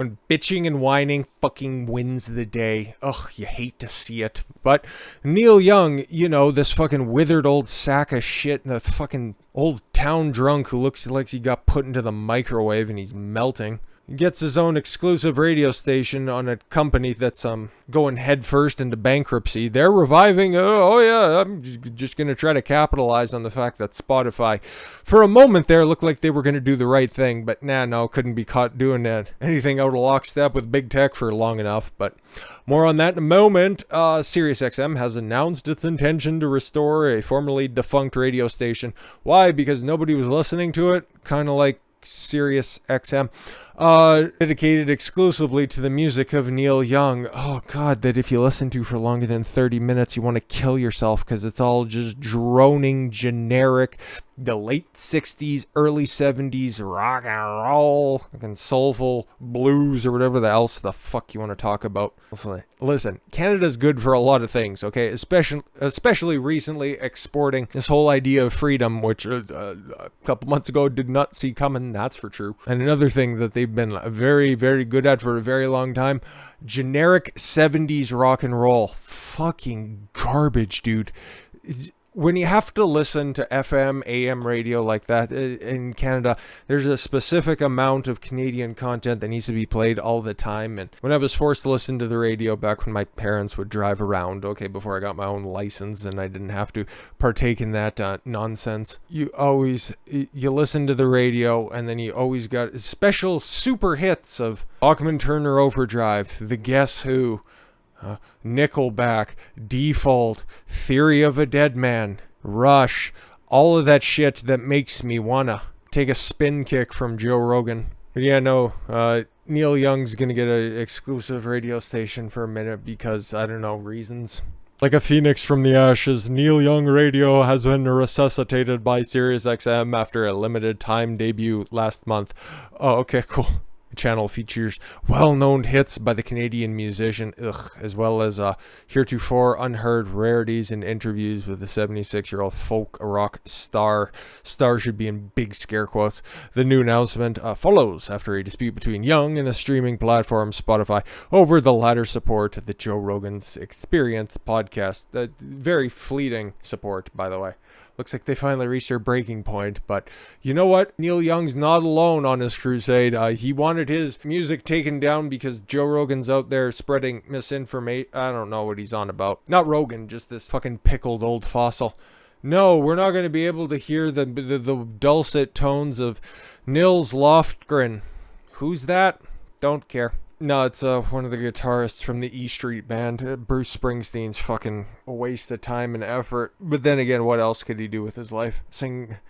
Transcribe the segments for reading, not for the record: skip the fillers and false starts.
When bitching and whining fucking wins the day. Ugh, you hate to see it. But Neil Young, this fucking withered old sack of shit, the fucking old town drunk who looks like he got put into the microwave and he's melting. He gets his own exclusive radio station on a company that's going headfirst into bankruptcy. They're reviving. I'm just going to try to capitalize on the fact that Spotify, for a moment there, looked like they were going to do the right thing, but couldn't be caught doing anything out of lockstep with big tech for long enough. But more on that in a moment. SiriusXM has announced its intention to restore a formerly defunct radio station. Why? Because nobody was listening to it, kind of like SiriusXM, dedicated exclusively to the music of Neil Young. Oh god, that if you listen to for longer than 30 minutes you want to kill yourself, because it's all just droning, generic, the late 60s, early 70s rock and roll, fucking soulful blues or whatever else the fuck you want to talk about. Listen, Canada's good for a lot of things, okay? Especially recently exporting this whole idea of freedom, which a couple months ago did not see coming, that's for true. And another thing that they've been very, very good at for a very long time, generic 70s rock and roll. Fucking garbage, dude. When you have to listen to FM, AM radio like that in Canada, there's a specific amount of Canadian content that needs to be played all the time. And when I was forced to listen to the radio back when my parents would drive around, before I got my own license and I didn't have to partake in that nonsense, you listen to the radio and then you always got special super hits of Bachman Turner Overdrive, The Guess Who, Nickelback, Default, Theory of a Dead Man, Rush, all of that shit that makes me wanna take a spin kick from Joe Rogan. But Neil Young's gonna get an exclusive radio station for a minute because, I don't know, reasons. Like a phoenix from the ashes, Neil Young Radio has been resuscitated by SiriusXM after a limited time debut last month. Oh, okay, cool. The channel features well-known hits by the Canadian musician, as well as heretofore unheard rarities and interviews with the 76-year-old folk rock star. Star should be in big scare quotes. The new announcement follows after a dispute between Young and the streaming platform Spotify over the latter support of the Joe Rogan's Experience podcast. Very fleeting support, by the way. Looks like they finally reached their breaking point, but you know what? Neil Young's not alone on his crusade. He wanted his music taken down because Joe Rogan's out there spreading misinformation. I don't know what he's on about. Not Rogan, just this fucking pickled old fossil. No, we're not going to be able to hear the dulcet tones of Nils Lofgren. Who's that? Don't care. No, it's one of the guitarists from the E Street Band. Bruce Springsteen's fucking a waste of time and effort. But then again, what else could he do with his life?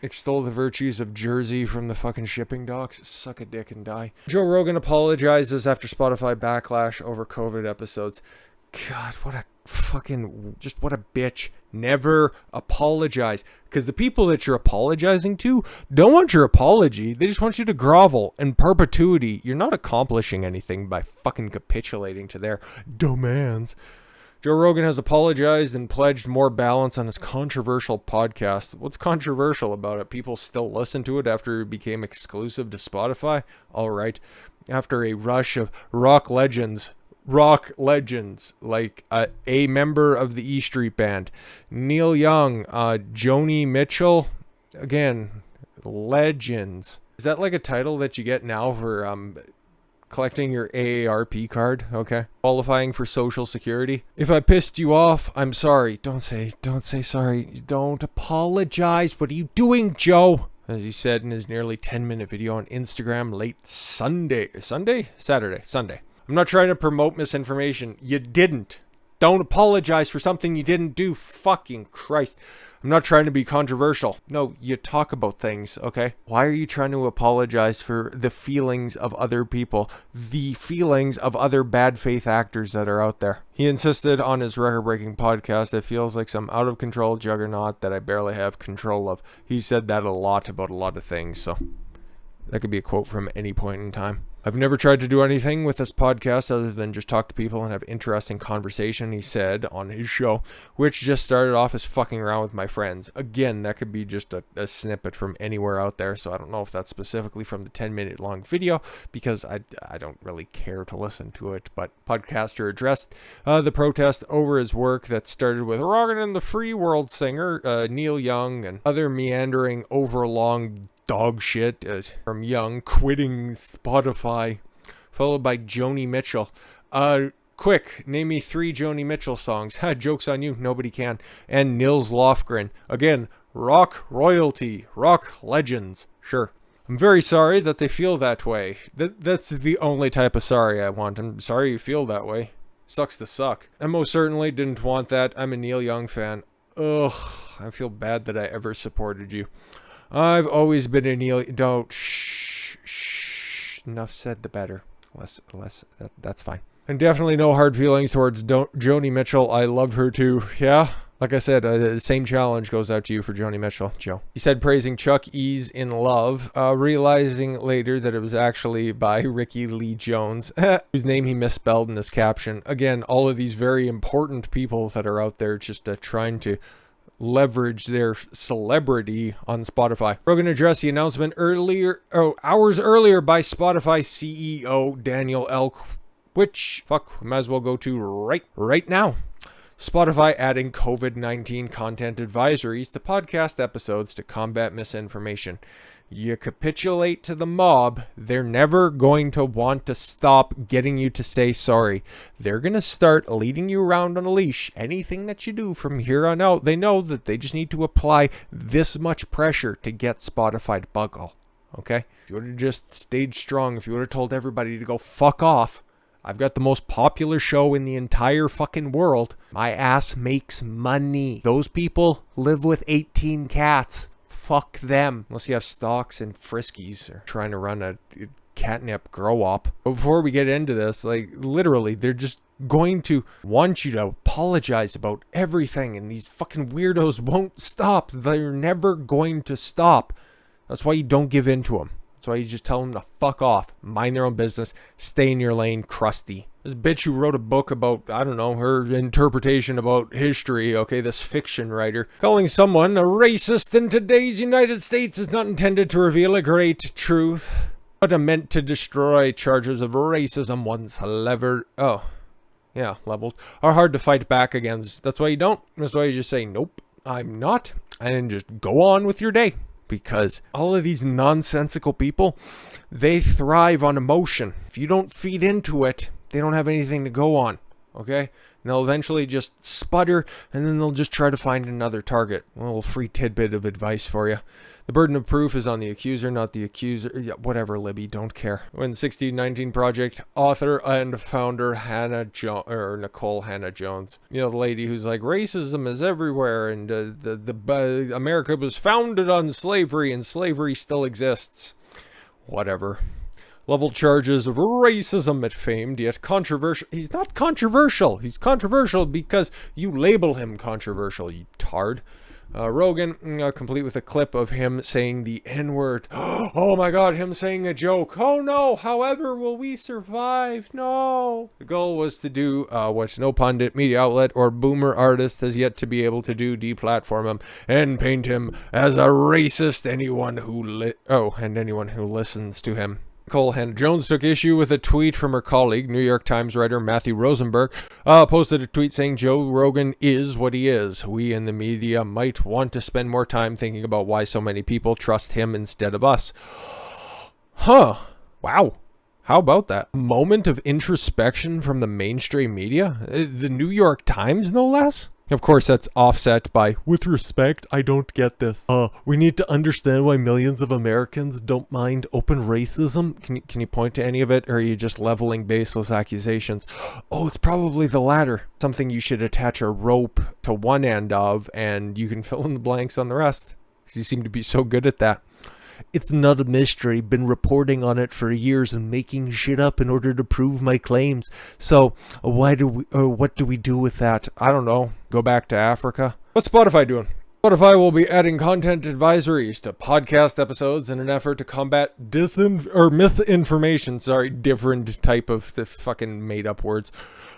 Extol the virtues of Jersey from the fucking shipping docks? Suck a dick and die. Joe Rogan apologizes after Spotify backlash over COVID episodes. God, what a bitch. Never apologize. Because the people that you're apologizing to don't want your apology. They just want you to grovel in perpetuity. You're not accomplishing anything by fucking capitulating to their demands. Joe Rogan has apologized and pledged more balance on his controversial podcast. What's controversial about it? People still listen to it after it became exclusive to Spotify? All right. After a rush of rock legends, like a member of the E Street Band, Neil Young, Joni Mitchell, again, legends. Is that like a title that you get now for collecting your AARP card? Okay. Qualifying for Social Security. If I pissed you off, I'm sorry. Don't say sorry. Don't apologize. What are you doing, Joe? As he said in his nearly 10-minute video on Instagram late Sunday. I'm not trying to promote misinformation. You didn't. Don't apologize for something you didn't do. Fucking Christ. I'm not trying to be controversial. No, you talk about things, okay? Why are you trying to apologize for the feelings of other people? The feelings of other bad faith actors that are out there. He insisted on his record-breaking podcast, it feels like some out-of-control juggernaut that I barely have control of. He said that a lot about a lot of things, so that could be a quote from any point in time. I've never tried to do anything with this podcast other than just talk to people and have interesting conversation, he said on his show, which just started off as fucking around with my friends. Again, that could be just a snippet from anywhere out there, so I don't know if that's specifically from the 10-minute long video, because I don't really care to listen to it. But podcaster addressed the protest over his work that started with Rogan and the Free World singer, Neil Young, and other meandering overlong dog shit from Young quitting Spotify, followed by Joni Mitchell. Quick, name me 3 Joni Mitchell songs. Ha, joke's on you, nobody can. And Nils Lofgren. Again, rock royalty, rock legends. Sure. I'm very sorry that they feel that way. That's the only type of sorry I want. I'm sorry you feel that way. Sucks to suck. I most certainly didn't want that. I'm a Neil Young fan. Ugh, I feel bad that I ever supported you. I've always been a Neil... Don't... Shh. Enough said, the better. Less. That's fine. And definitely no hard feelings towards Joni Mitchell. I love her too. Yeah? Like I said, the same challenge goes out to you for Joni Mitchell, Joe. He said praising Chuck E's In Love, realizing later that it was actually by Ricky Lee Jones, whose name he misspelled in this caption. Again, all of these very important people that are out there just trying to leverage their celebrity on Spotify. Rogan addressed the announcement hours earlier by Spotify CEO Daniel Ek, which, we might as well go to right now. Spotify adding COVID-19 content advisories to podcast episodes to combat misinformation. You capitulate to the mob, they're never going to want to stop getting you to say sorry. They're going to start leading you around on a leash. Anything that you do from here on out, they know that they just need to apply this much pressure to get Spotify to buckle. Okay? If you would have just stayed strong, if you would have told everybody to go fuck off, I've got the most popular show in the entire fucking world. My ass makes money. Those people live with 18 cats. Fuck them. Unless you have stocks and friskies or trying to run a catnip grow up. Before we get into this, like, literally, they're just going to want you to apologize about everything, and these fucking weirdos won't stop. They're never going to stop. That's why you don't give in to them. That's why you just tell them to fuck off, mind their own business, stay in your lane, crusty. This bitch who wrote a book about, I don't know, her interpretation about history, okay, this fiction writer, calling someone a racist in today's United States is not intended to reveal a great truth, but meant to destroy. Charges of racism once leveled, leveled, are hard to fight back against. That's why you don't. That's why you just say, nope, I'm not, and just go on with your day. Because all of these nonsensical people, they thrive on emotion. If you don't feed into it, they don't have anything to go on, okay? And they'll eventually just sputter, and then they'll just try to find another target. A little free tidbit of advice for you. The burden of proof is on the accuser, not the accuser. Yeah, whatever, Libby, don't care. When 1619 Project author and founder Nikole Hannah-Jones, you know, the lady who's like, racism is everywhere, and America was founded on slavery, and slavery still exists. Whatever. Level charges of racism at famed yet controversial. He's not controversial. He's controversial because you label him controversial, you tard. Rogan, complete with a clip of him saying the N-word. Oh my god, him saying a joke. Oh no, however will we survive? No. The goal was to do what no pundit, media outlet, or boomer artist has yet to be able to do, deplatform him and paint him as a racist. Anyone who listens to him. Nikole Hannah-Jones took issue with a tweet from her colleague, New York Times writer Matthew Rosenberg, posted a tweet saying Joe Rogan is what he is. We in the media might want to spend more time thinking about why so many people trust him instead of us. Huh. Wow. How about that? A moment of introspection from the mainstream media? The New York Times, no less? Of course, that's offset by, with respect, I don't get this. We need to understand why millions of Americans don't mind open racism. Can you point to any of it, or are you just leveling baseless accusations? Oh, it's probably the latter. Something you should attach a rope to one end of, and you can fill in the blanks on the rest. You seem to be so good at that. It's not a mystery. Been reporting on it for years and making shit up in order to prove my claims. So what do we do with that? I don't know. Go back to Africa? What's Spotify doing? Spotify will be adding content advisories to podcast episodes in an effort to combat misinformation. Sorry, different type of the fucking made up words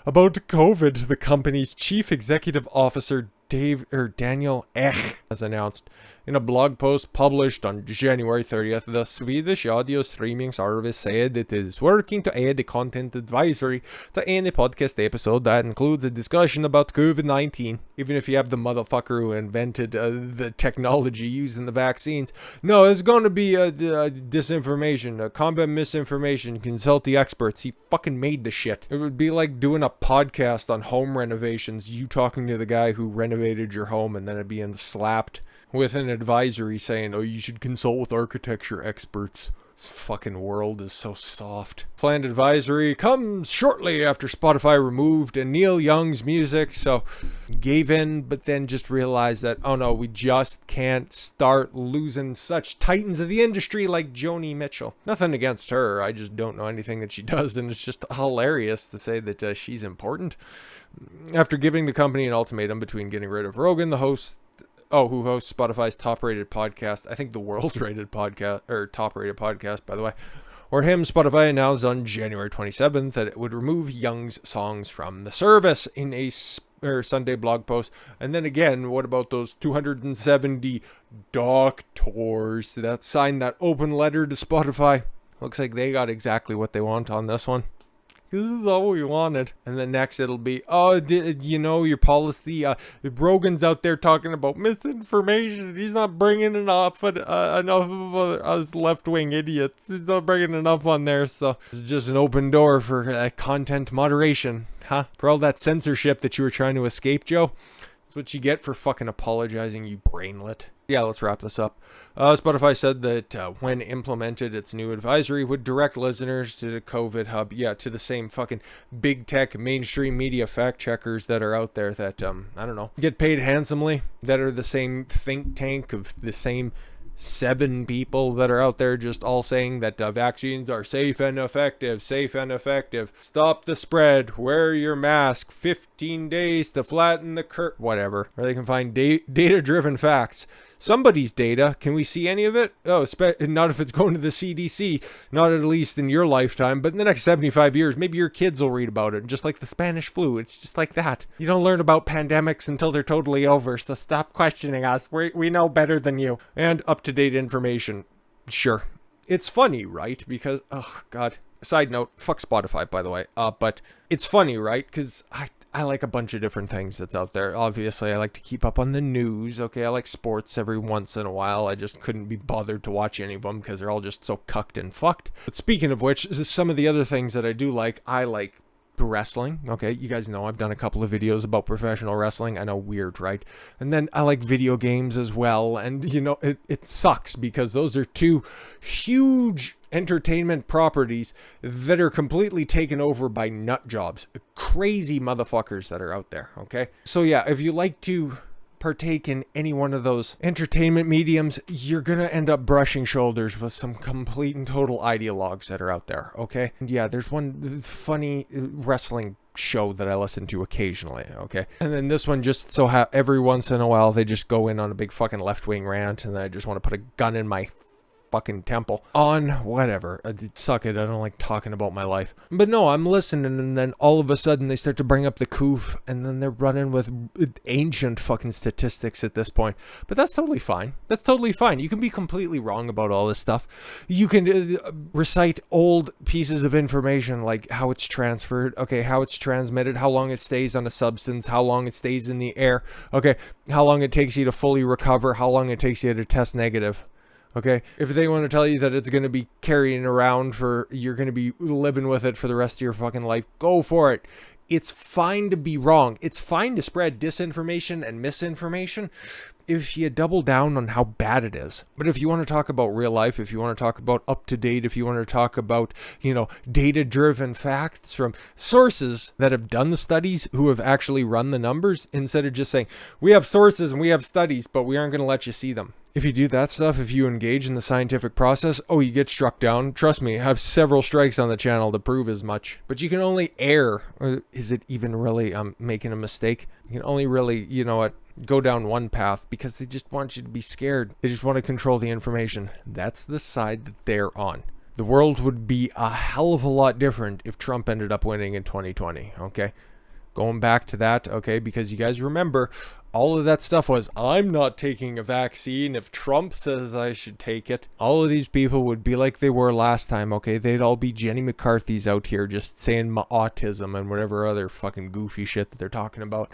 about COVID. The company's chief executive officer Daniel Ek has announced in a blog post published on January 30th, the Swedish audio streaming service said it is working to add a content advisory to any podcast episode that includes a discussion about COVID-19. Even if you have the motherfucker who invented the technology used in the vaccines. No, it's going to be disinformation, combat misinformation, consult the experts. He fucking made the shit. It would be like doing a podcast on home renovations, you talking to the guy who renovated your home and then it being slapped with an advisory saying, oh, you should consult with architecture experts. This fucking world is so soft. Planned advisory comes shortly after Spotify removed Neil Young's music, so gave in, but then just realized that, oh no, we just can't start losing such titans of the industry like Joni Mitchell. Nothing against her, I just don't know anything that she does, and it's just hilarious to say that she's important. After giving the company an ultimatum between getting rid of Rogan, the host, who hosts Spotify's top-rated podcast, I think the world-rated podcast, or top-rated podcast, by the way, or him, Spotify announced on January 27th that it would remove Young's songs from the service in a Sunday blog post. And then again, what about those 270 doctors that signed that open letter to Spotify? Looks like they got exactly what they want on this one. This is all we wanted. And then next it'll be, your policy, Rogan's out there talking about misinformation. He's not bringing enough of us left-wing idiots. He's not bringing enough on there, so it's just an open door for content moderation, huh? For all that censorship that you were trying to escape, Joe. That's what you get for fucking apologizing, you brainlet. Yeah, let's wrap this up. Spotify said that when implemented, its new advisory would direct listeners to the COVID hub. Yeah, to the same fucking big tech mainstream media fact checkers that are out there that, get paid handsomely, that are the same think tank of the same 7 people that are out there just all saying that vaccines are safe and effective. Stop the spread. Wear your mask. 15 days to flatten the curve. Whatever. Or they can find data-driven facts. Somebody's data. Can we see any of it? Oh, not if it's going to the CDC. Not at least in your lifetime. But in the next 75 years, maybe your kids will read about it. Just like the Spanish flu. It's just like that. You don't learn about pandemics until they're totally over. So stop questioning us. We know better than you. And up-to-date information. Sure. It's funny, right? Because, oh, God. Side note, fuck Spotify, by the way. But it's funny, right? Because I like a bunch of different things that's out there. Obviously, I like to keep up on the news. Okay, I like sports every once in a while. I just couldn't be bothered to watch any of them because they're all just so cucked and fucked. But speaking of which, some of the other things that I do like, I like wrestling. Okay, you guys know I've done a couple of videos about professional wrestling. I know, weird, right? And then I like video games as well. And, it sucks because those are 2 huge entertainment properties that are completely taken over by nut jobs, crazy motherfuckers that are out there. Okay, so yeah, if you like to partake in any one of those entertainment mediums, you're gonna end up brushing shoulders with some complete and total ideologues that are out there. Okay, and yeah, there's one funny wrestling show that I listen to occasionally, okay? And then this one just every once in a while they just go in on a big fucking left-wing rant and I just want to put a gun in my fucking temple on whatever. Suck it, I don't like talking about my life. But no, I'm listening and then all of a sudden they start to bring up the coof and then they're running with ancient fucking statistics at this point. But that's totally fine. That's totally fine. You can be completely wrong about all this stuff. You can recite old pieces of information like how it's transferred, okay, how it's transmitted, how long it stays on a substance, how long it stays in the air, okay, how long it takes you to fully recover, how long it takes you to test negative. Okay, if they want to tell you that it's going to be carrying around you're going to be living with it for the rest of your fucking life, go for it. It's fine to be wrong. It's fine to spread disinformation and misinformation if you double down on how bad it is. But if you want to talk about real life, if you want to talk about up-to-date, if you want to talk about, data-driven facts from sources that have done the studies, who have actually run the numbers, instead of just saying, we have sources and we have studies, but we aren't going to let you see them. If you do that stuff, if you engage in the scientific process, you get struck down. Trust me, I have several strikes on the channel to prove as much. But you can only err, or is it even really making a mistake? You can only really, go down one path because they just want you to be scared. They just want to control the information. That's the side that they're on. The world would be a hell of a lot different if Trump ended up winning in 2020, okay? Going back to that, okay, because you guys remember, all of that stuff was, I'm not taking a vaccine if Trump says I should take it. All of these people would be like they were last time, okay? They'd all be Jenny McCarthy's out here just saying my autism and whatever other fucking goofy shit that they're talking about.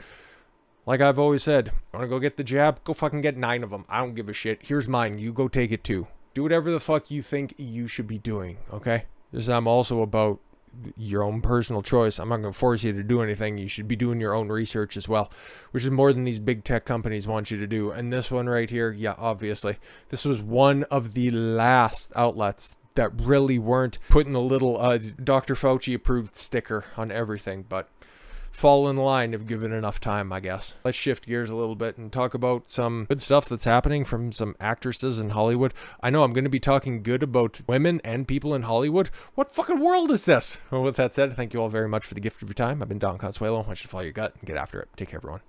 Like I've always said, want to go get the jab? Go fucking get 9 of them. I don't give a shit. Here's mine. You go take it too. Do whatever the fuck you think you should be doing, okay? Because I'm also about your own personal choice. I'm not going to force you to do anything. You should be doing your own research as well, which is more than these big tech companies want you to do. And this one right here, yeah, obviously, this was one of the last outlets that really weren't putting the little Dr. Fauci approved sticker on everything, but fall in line if given enough time, I guess. Let's shift gears a little bit and talk about some good stuff that's happening from some actresses in Hollywood. I know I'm going to be talking good about women and people in Hollywood. What fucking world is this? Well, with that said, thank you all very much for the gift of your time. I've been Don Consuelo. I want you to follow your gut and get after it. Take care, everyone.